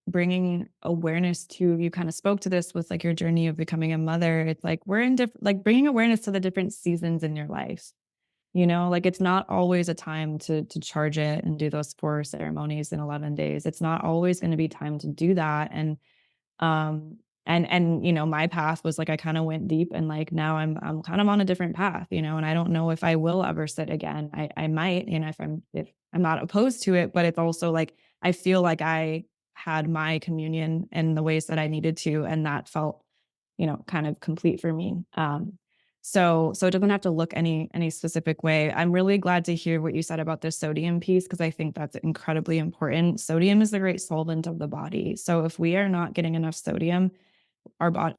bringing awareness to, you kind of spoke to this with like your journey of becoming a mother. It's like we're in different, like bringing awareness to the different seasons in your life. Like it's not always a time to charge it and do those 4 ceremonies in 11 days. It's not always going to be time to do that. Um, my path was like I kind of went deep and like now I'm kind of on a different path, and I don't know if I will ever sit again. I might, if I'm not opposed to it, but it's also like I feel like I had my communion in the ways that I needed to, and that felt, kind of complete for me. So it doesn't have to look any specific way. I'm really glad to hear what you said about the sodium piece because I think that's incredibly important. Sodium is the great solvent of the body. So if we are not getting enough sodium, our body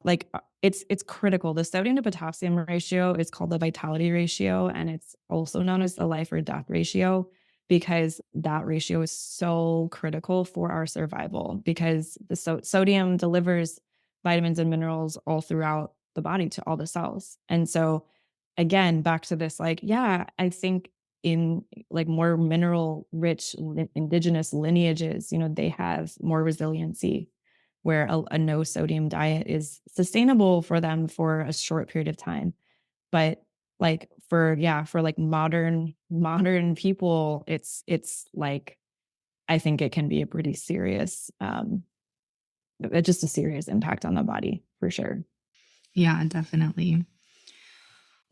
it's critical. The sodium to potassium ratio is called the vitality ratio, and it's also known as the life or death ratio because that ratio is so critical for our survival because the sodium delivers vitamins and minerals all throughout the body to all the cells. And so again, back to this, like, yeah, I think in like more mineral rich indigenous lineages, they have more resiliency where a no sodium diet is sustainable for them for a short period of time. But like for like modern people, it's like I think it can be a pretty serious just a serious impact on the body for sure. Yeah, definitely.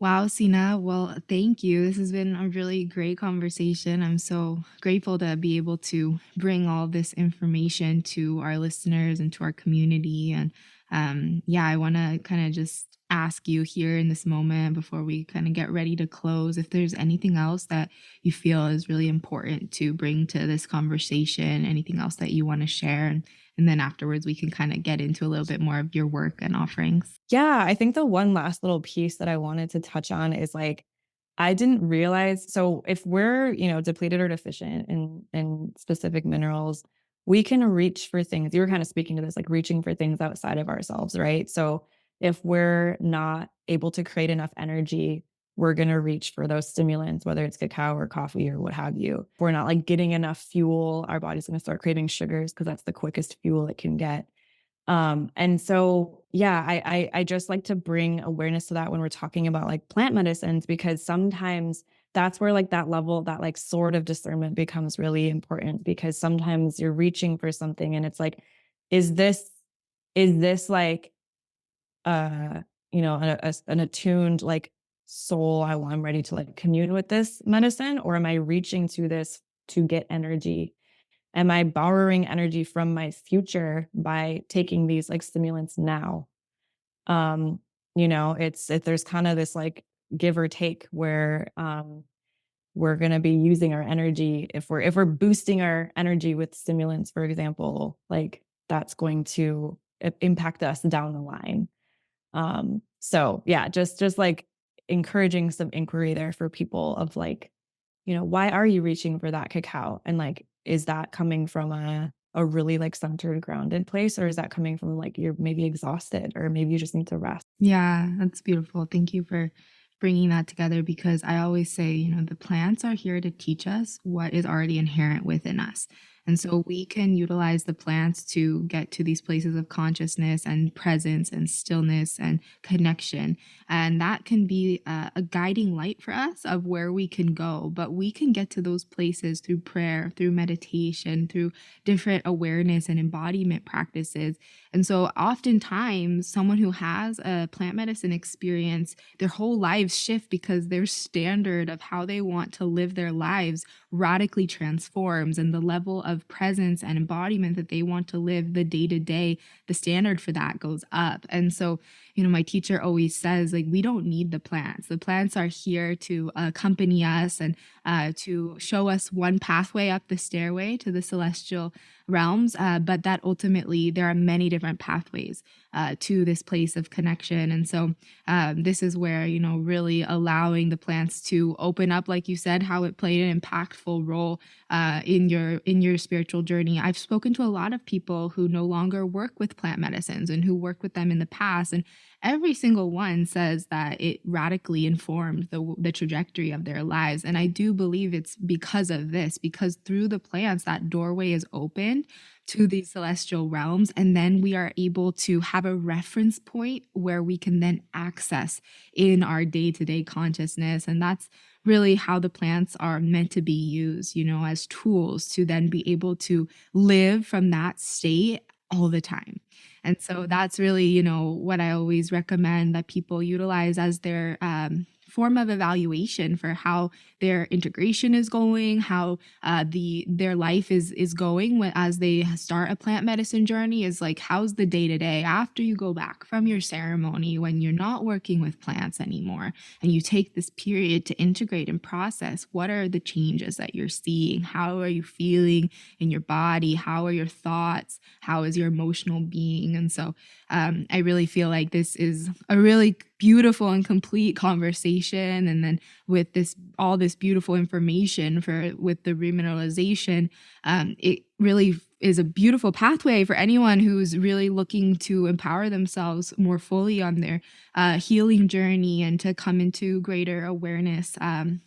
Wow, Sina. Well, thank you. This has been a really great conversation. I'm so grateful to be able to bring all this information to our listeners and to our community. And yeah, I want to kind of just ask you here in this moment before we kind of get ready to close if there's anything else that you feel is really important to bring to this conversation, anything else that you want to share. And then afterwards, we can kind of get into a little bit more of your work and offerings. Yeah, I think the one last little piece that I wanted to touch on is like I didn't realize so if we're, depleted or deficient in specific minerals, we can reach for things. You were kind of speaking to this, like reaching for things outside of ourselves, right? So if we're not able to create enough energy, we're going to reach for those stimulants, whether it's cacao or coffee or what have you. If we're not like getting enough fuel, our body's going to start craving sugars because that's the quickest fuel it can get. And so, yeah, I just like to bring awareness to that when we're talking about like plant medicines, because sometimes that's where like that level, that like sort of discernment becomes really important, because sometimes you're reaching for something and it's like, is this, is this like, uh, an attuned like soul. I'm ready to like commune with this medicine, or am I reaching to this to get energy? Am I borrowing energy from my future by taking these like stimulants now? Um, there's kind of this like give or take where we're going to be using our energy, if we're boosting our energy with stimulants, for example, like that's going to impact us down the line. So yeah, just like encouraging some inquiry there for people of like, why are you reaching for that cacao? And like, is that coming from a really like centered, grounded place? Or is that coming from like you're maybe exhausted, or maybe you just need to rest? Yeah, that's beautiful. Thank you for bringing that together because I always say, the plants are here to teach us what is already inherent within us. And so we can utilize the plants to get to these places of consciousness and presence and stillness and connection. And that can be a guiding light for us of where we can go. But we can get to those places through prayer, through meditation, through different awareness and embodiment practices. And so oftentimes someone who has a plant medicine experience, their whole lives shift because their standard of how they want to live their lives radically transforms, and the level of presence and embodiment that they want to live the day to day, the standard for that goes up. And so, my teacher always says, like, we don't need the plants. The plants are here to accompany us and to show us one pathway up the stairway to the celestial realms, but that ultimately there are many different pathways to this place of connection. And so this is where, really allowing the plants to open up, like you said, how it played an impactful role in your spiritual journey. I've spoken to a lot of people who no longer work with plant medicines and who worked with them in the past, and every single one says that it radically informed the trajectory of their lives. And I do believe it's because of this, because through the plants, that doorway is open to these celestial realms. And then we are able to have a reference point where we can then access in our day to day consciousness. And that's really how the plants are meant to be used, as tools to then be able to live from that state all the time. And so that's really, what I always recommend that people utilize as their form of evaluation for how their integration is going, how their life is going as they start a plant medicine journey, is like, how's the day to day after you go back from your ceremony when you're not working with plants anymore, and you take this period to integrate and process. What are the changes that you're seeing? How are you feeling in your body? How are your thoughts? How is your emotional being? And so I really feel like this is a really beautiful and complete conversation. And then with all this beautiful information with the remineralization, it really is a beautiful pathway for anyone who's really looking to empower themselves more fully on their healing journey and to come into greater awareness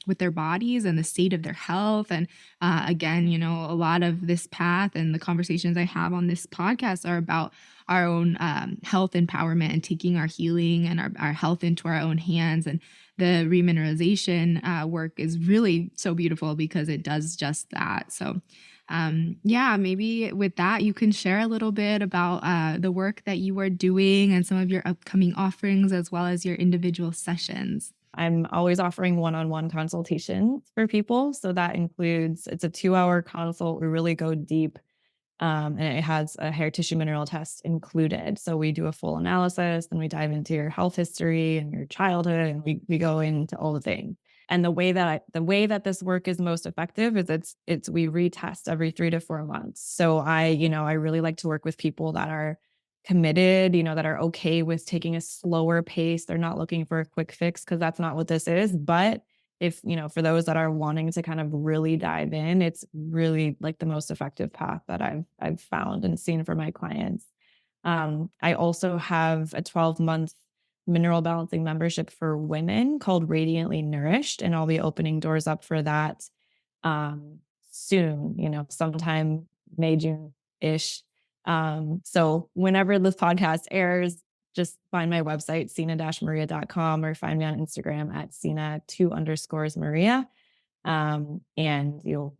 with their bodies and the state of their health. And again, a lot of this path and the conversations I have on this podcast are about our own health empowerment and taking our healing and our health into our own hands. And the remineralization work is really so beautiful because it does just that. So yeah, maybe with that, you can share a little bit about the work that you are doing and some of your upcoming offerings, as well as your individual sessions. I'm always offering one-on-one consultations for people. So that includes, it's a 2-hour consult. We really go deep. And it has a hair tissue mineral test included. So we do a full analysis and we dive into your health history and your childhood, and we go into all the things. And the way that this work is most effective is we retest every 3 to 4 months. So I really like to work with people that are committed, that are okay with taking a slower pace. They're not looking for a quick fix, because that's not what this is. But if, for those that are wanting to kind of really dive in, it's really like the most effective path that I've found and seen for my clients. I also have a 12-month mineral balancing membership for women called Radiantly Nourished, and I'll be opening doors up for that soon, sometime May, June-ish. So whenever this podcast airs, just find my website, sena-maria.com, or find me on Instagram at Sena2_Maria. And you'll,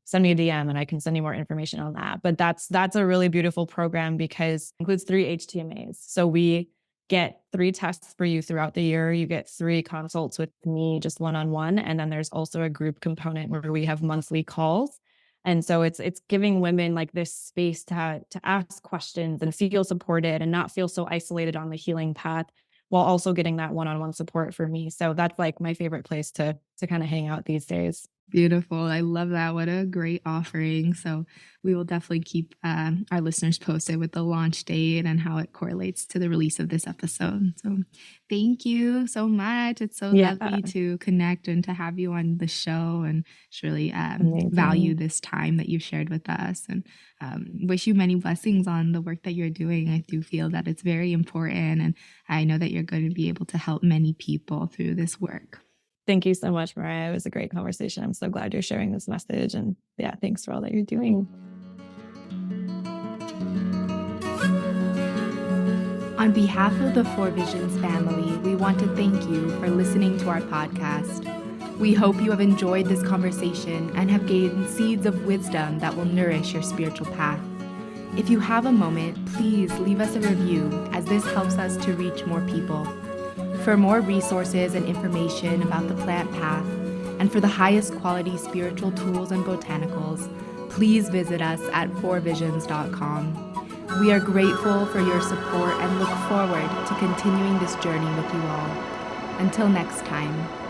send me a DM and I can send you more information on that. But that's a really beautiful program because it includes 3 HTMAs. So we get 3 tests for you throughout the year. You get 3 consults with me, just one-on-one. And then there's also a group component where we have monthly calls. And so it's giving women like this space to ask questions and feel supported and not feel so isolated on the healing path, while also getting that one-on-one support for me. So that's like my favorite place to kind of hang out these days. Beautiful. I love that. What a great offering. So we will definitely keep our listeners posted with the launch date and how it correlates to the release of this episode. So thank you so much. It's so lovely to connect and to have you on the show, and surely value this time that you've shared with us, and wish you many blessings on the work that you're doing. I do feel that it's very important, and I know that you're going to be able to help many people through this work. Thank you so much, Mariah. It was a great conversation. I'm so glad you're sharing this message. And yeah, thanks for all that you're doing. On behalf of the 4 Visions family, we want to thank you for listening to our podcast. We hope you have enjoyed this conversation and have gained seeds of wisdom that will nourish your spiritual path. If you have a moment, please leave us a review, as this helps us to reach more people. For more resources and information about the plant path, and for the highest quality spiritual tools and botanicals, please visit us at 4visions.com. We are grateful for your support and look forward to continuing this journey with you all. Until next time.